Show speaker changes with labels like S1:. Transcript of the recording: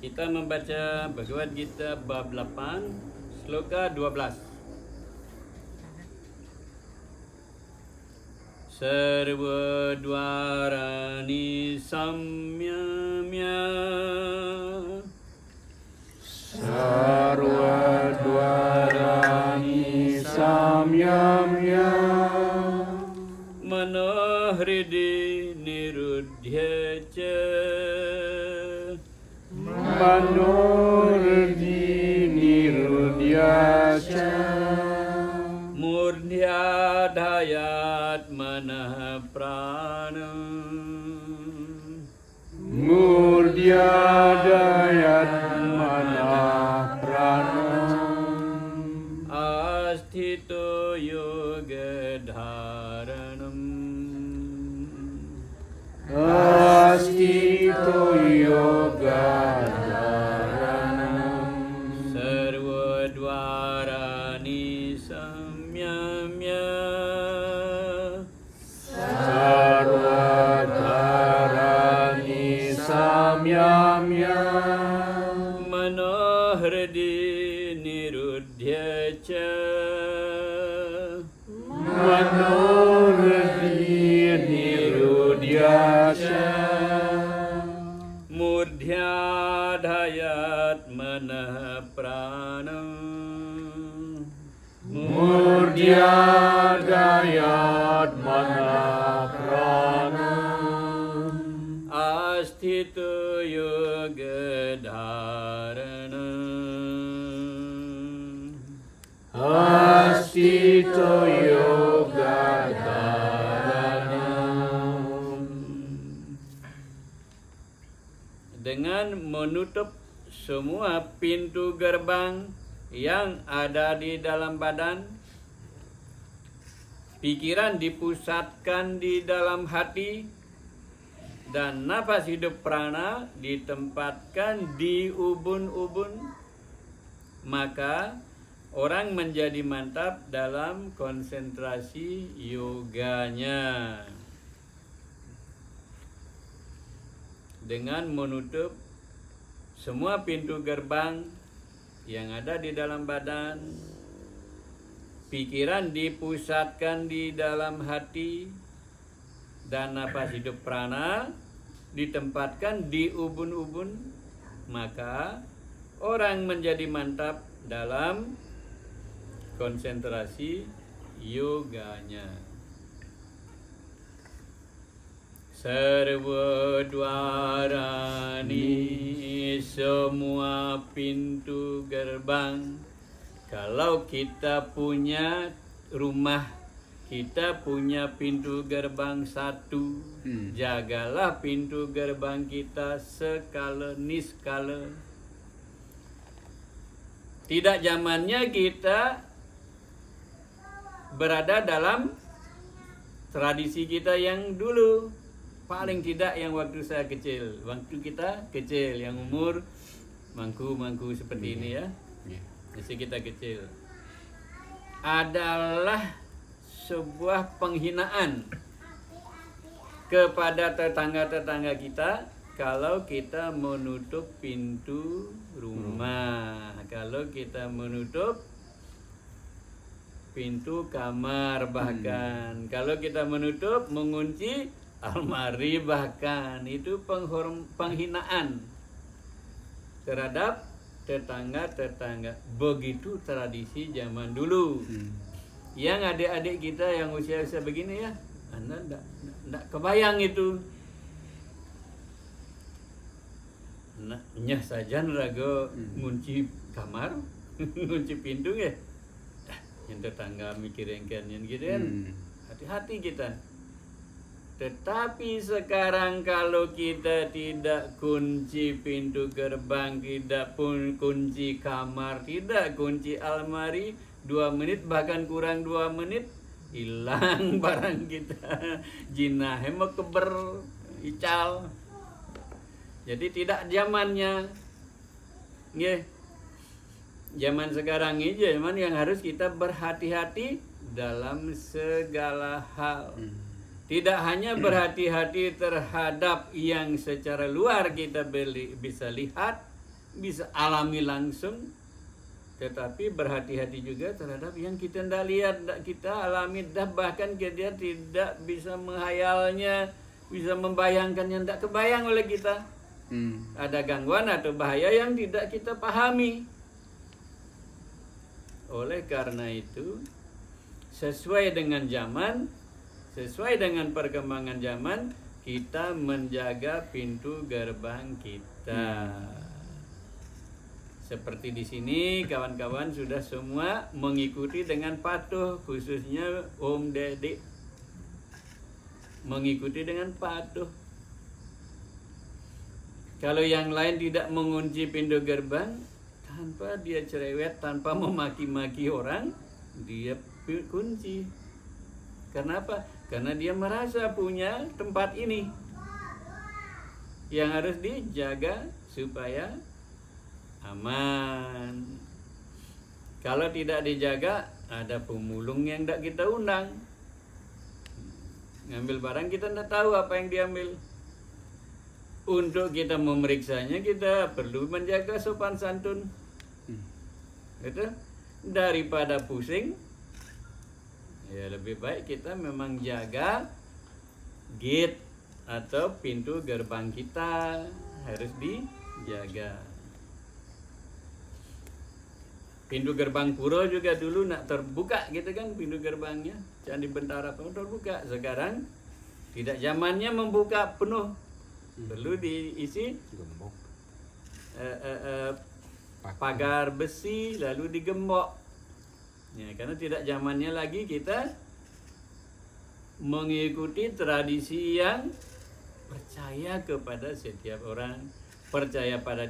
S1: Kita membaca Bhagavad Gita bab 8 sloka 12. Sarva dwarani samyamya
S2: Sarva dwarani samyamya
S1: manohridi niruddhya ca
S2: Manurdi nirudyasya
S1: murdhyadhayat manah pranam
S2: Murdyadayat manah pranam
S1: asthito yoga dharanam
S2: Astito yoga dharanam
S1: sarva dwarani samyamya
S2: Sarva dharani samyamya
S1: manohridi niruddhya ca
S2: Manurdi nirudyasya
S1: murdhyadhayat manah pranam
S2: Murdyadayat manah pranam
S1: asthito yoga dharanam
S2: Astito yoga dharanam
S1: dengan menutup semua pintu gerbang yang ada di dalam badan, pikiran dipusatkan di dalam hati, dan nafas hidup prana ditempatkan di ubun-ubun, maka orang menjadi mantap dalam konsentrasi yoganya. Dengan menutup semua pintu gerbang yang ada di dalam badan, pikiran dipusatkan di dalam hati, dan napas hidup prana ditempatkan di ubun-ubun, maka orang menjadi mantap dalam konsentrasi yoganya. Sarva dwarani, semua pintu gerbang. Kalau kita punya rumah, kita punya pintu gerbang satu, jagalah pintu gerbang kita sekala niskala. Tidak zamannya kita berada dalam tradisi kita yang dulu. Paling tidak yang waktu saya kecil, waktu kita kecil, yang umur mangku seperti ini ya, masih kita kecil, adalah sebuah penghinaan kepada tetangga-tetangga kita kalau kita menutup pintu rumah, kalau kita menutup pintu kamar, bahkan kalau kita menutup, mengunci almari, bahkan itu penghinaan terhadap tetangga-tetangga. Begitu tradisi zaman dulu. Yang adik-adik kita yang usia-usia begini ya, Anda enggak kebayang itu. Nyah saja rago ngunci kamar, ngunci pintu ya. Yang tetangga mikir yang gitu kan. Hati-hati kita. Tetapi sekarang kalau kita tidak kunci pintu gerbang, tidak pun kunci kamar, tidak kunci almari, 2 menit bahkan kurang 2 menit hilang barang kita. Jinah mau keber ical. Jadi tidak zamannya. Nggih. Zaman sekarang ini zaman yang harus kita berhati-hati dalam segala hal. Tidak hanya berhati-hati terhadap yang secara luar kita bisa lihat, bisa alami langsung, tetapi berhati-hati juga terhadap yang kita tidak lihat, tidak kita alami, bahkan kita tidak bisa menghayalnya, bisa membayangkannya, tidak kebayang oleh kita. Ada gangguan atau bahaya yang tidak kita pahami. Oleh karena itu, sesuai dengan zaman, sesuai dengan perkembangan zaman, kita menjaga pintu gerbang kita. Seperti di sini, kawan-kawan sudah semua mengikuti dengan patuh, khususnya Om Dedek. Mengikuti dengan patuh. Kalau yang lain tidak mengunci pintu gerbang, tanpa dia cerewet, tanpa memaki-maki orang, dia kunci. Karena apa? Karena dia merasa punya tempat ini yang harus dijaga supaya aman. Kalau tidak dijaga, ada pemulung yang tidak kita undang. Ngambil barang kita tidak tahu apa yang diambil. Untuk kita memeriksanya, kita perlu menjaga sopan santun. Gitu? Daripada pusing, ya lebih baik kita memang jaga gate atau pintu gerbang kita, harus dijaga. Pintu gerbang pura juga dulu nak terbuka gitu kan, pintu gerbangnya Candi Bentara pun terbuka. Sekarang tidak zamannya membuka penuh, perlu diisi pagar besi lalu digembok. Ya, karena tidak zamannya lagi kita mengikuti tradisi yang percaya kepada setiap orang, percaya pada